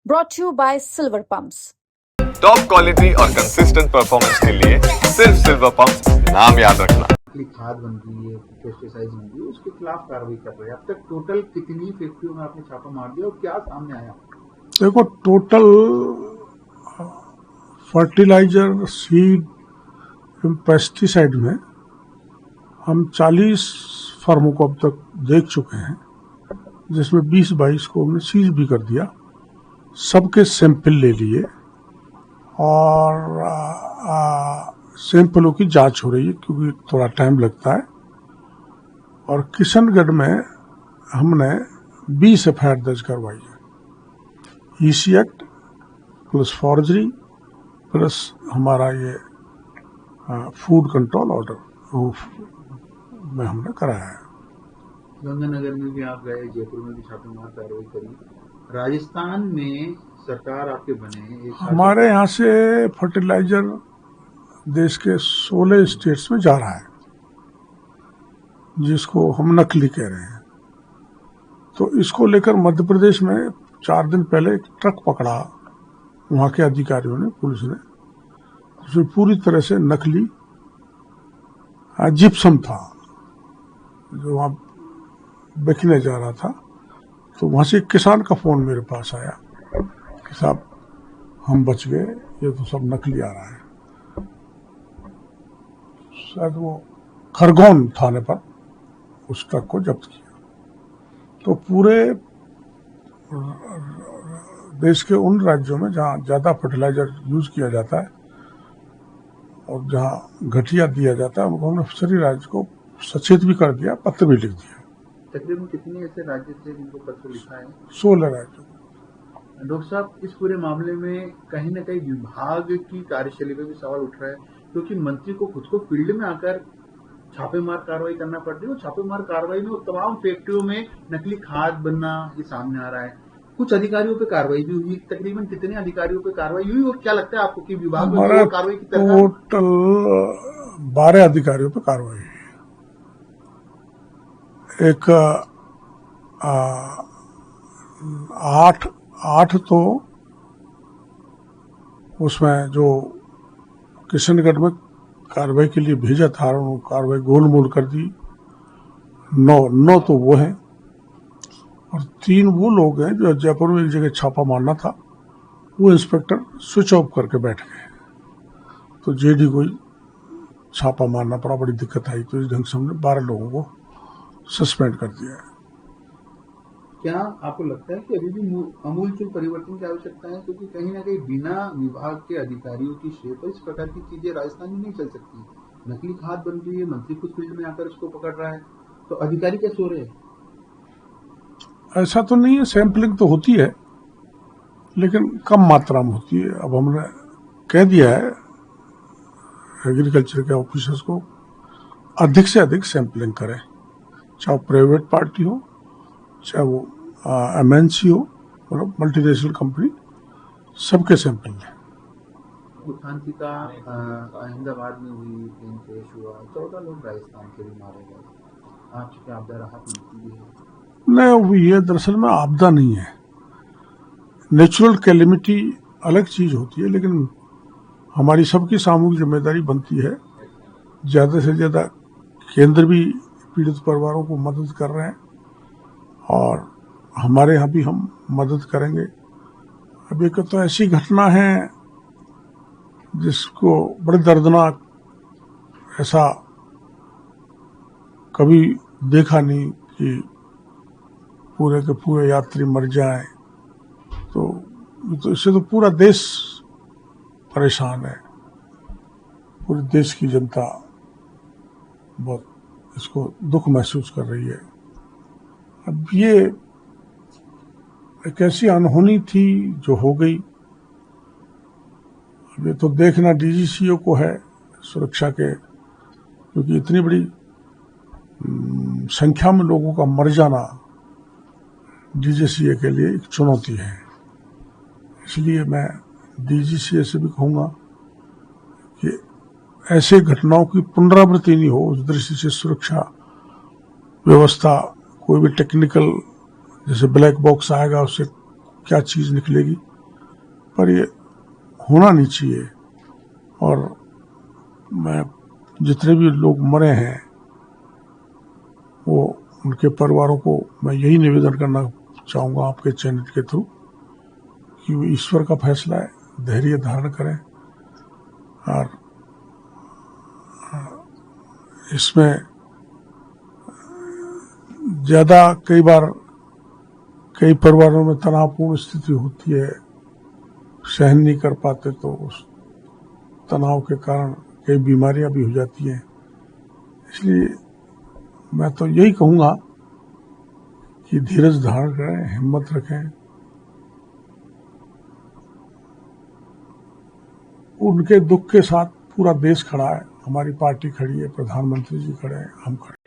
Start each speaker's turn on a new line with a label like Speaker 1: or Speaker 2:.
Speaker 1: brought to you by Silver Pumps.
Speaker 2: Top quality और consistent performance के लिए सिर्फ सिल्वर पंप्स, नाम याद रखना।
Speaker 3: खाद बन रही है, पेस्टिसाइड बन रही है, उसके खिलाफ कार्रवाई कर रहे हैं। अब तक टोटल कितनी फैक्ट्रियों में आपने छापा मार दिया और क्या सामने आया?
Speaker 4: देखो, टोटल फर्टिलाइजर, सीड, पेस्टिसाइड में हम 40 फर्मों को अब तक देख चुके हैं, जिसमें 20-22 को हमने सीज भी कर दिया। सबके सैंपल ले लिए और सैंपलों की जांच हो रही है, क्योंकि थोड़ा टाइम लगता है। और किशनगढ़ में हमने 20 एफआईआर दर्ज करवाई है, EC act plus forgery plus हमारा ये फूड कंट्रोल ऑर्डर में हमने कराया है।
Speaker 3: गंगानगर में भी आप गए, जयपुर में भी छापेमार कार्रवाई करी, राजस्थान में सरकार आपके बने।
Speaker 4: हमारे यहाँ से फर्टिलाइजर देश के 16 स्टेट्स में जा रहा है, जिसको हम नकली कह रहे हैं। तो इसको लेकर मध्य प्रदेश में 4 दिन पहले एक ट्रक पकड़ा वहाँ के अधिकारियों ने, पुलिस ने, उसमें पूरी तरह से नकली जिप्सम था जो वहाँ बेचने जा रहा था। तो वहाँ से एक किसान का फोन मेरे पास आया कि साहब हम बच गए, ये तो सब नकली आ रहा है। शायद वो खरगोन थाने पर उस ट्रक को जब्त किया। तो पूरे देश के उन राज्यों में जहाँ ज़्यादा फर्टिलाइजर यूज किया जाता है और जहाँ घटिया दिया जाता है, उनको हमने सभी राज्य को सचेत भी कर दिया, पत्र भी लिख दिया।
Speaker 3: तकरीबन कितने ऐसे राज्य थे जिनको पत्र लिखा है?
Speaker 4: 16 राज्यों।
Speaker 3: डॉक्टर साहब, इस पूरे मामले में कहीं न कहीं विभाग की कार्यशैली पे भी सवाल उठ रहा है, क्योंकि मंत्री को खुद को फील्ड में आकर छापेमार कार्रवाई करना पड़ती है और छापेमार कार्रवाई में वो तमाम फैक्ट्रियों में नकली खाद बनना ये सामने आ रहा है। कुछ अधिकारियों पे कार्रवाई भी हुई, तकरीबन कितने अधिकारियों पे कार्रवाई हुई और क्या लगता है आपको कि विभाग में कार्रवाई की तरह?
Speaker 4: टोटल 12 अधिकारियों पे कार्रवाई हुई। एक 8 तो उसमें जो किशनगढ़ में कार्रवाई के लिए भेजा था, उन्होंने कार्रवाई गोलमोल कर दी। 9 तो वो हैं और 3 वो लोग हैं जो जयपुर में एक जगह छापा मारना था, वो इंस्पेक्टर स्विच ऑफ करके बैठ गए। तो जेडी को छापा मारना पड़ा, बड़ी दिक्कत आई। तो इस ढंग से हमने 12 लोगों को सस्पेंड कर दिया है।
Speaker 3: क्या आपको लगता है कि अभी भी आमूलचूल परिवर्तन की आवश्यकता है? क्योंकि कहीं ना कहीं बिना विभाग के अधिकारियों की श्रेय पर इस प्रकार की चीजें राजस्थान में नहीं चल सकती। नकली खाद बन रही है, मंत्री खुद फील्ड में आकर उसको पकड़ रहा है, तो अधिकारी क्या सो रहे हैं?
Speaker 4: ऐसा तो नहीं है, सैंपलिंग तो होती है लेकिन कम मात्रा में होती है। अब हमने कह दिया है एग्रीकल्चर के ऑफिसर्स को अधिक से अधिक सैंपलिंग करें, चाहे प्राइवेट पार्टी हो, चाहे वो एमएनसी हो, मतलब मल्टीनेशनल कंपनी, सबके सैंपल लें।
Speaker 3: उत्थान का अहमदाबाद में हुई, प्लेन क्रैश हुआ, 14 लोग राजस्थान के भी मारे गए। आपसे क्या आपदा राहत मिलती है?
Speaker 4: नहीं, ये दरअसल में आपदा नहीं है। नेचुरल कैलेमिटी अलग चीज होती है, लेकिन हमारी सबकी सामूहिक जिम्मेदारी बनती है। ज़्यादा से ज़्यादा केंद्र भी पीड़ित परिवारों को मदद कर रहे हैं और हमारे यहाँ भी हम मदद करेंगे। अब एक तो ऐसी घटना है जिसको बड़े दर्दनाक, ऐसा कभी देखा नहीं कि पूरे के पूरे यात्री मर जाएं। तो इससे तो पूरा देश परेशान है, पूरे देश की जनता बहुत इसको दुख महसूस कर रही है। अब ये एक ऐसी अनहोनी थी जो हो गई। अब ये तो देखना डीजीसीए को है सुरक्षा के, क्योंकि इतनी बड़ी संख्या में लोगों का मर जाना डीजीसीए के लिए एक चुनौती है। इसलिए मैं डीजीसीए से भी कहूँगा कि ऐसे घटनाओं की पुनरावृत्ति नहीं हो, उस दृष्टि से सुरक्षा व्यवस्था, कोई भी टेक्निकल जैसे ब्लैक बॉक्स आएगा उससे क्या चीज़ निकलेगी, पर ये होना नहीं चाहिए। और मैं जितने भी लोग मरे हैं वो उनके परिवारों को मैं यही निवेदन करना चाहूँगा आपके चैनल के थ्रू कि वो ईश्वर का फैसला है, धैर्य धारण करें। और इसमें ज़्यादा कई बार कई परिवारों में तनावपूर्ण स्थिति होती है, सहन नहीं कर पाते, तो उस तनाव के कारण कई बीमारियां भी हो जाती हैं। इसलिए मैं तो यही कहूँगा कि धीरज धारण करें, हिम्मत रखें। उनके दुख के साथ पूरा देश खड़ा है, हमारी पार्टी खड़ी है, प्रधानमंत्री जी खड़े हैं, हम खड़े हैं।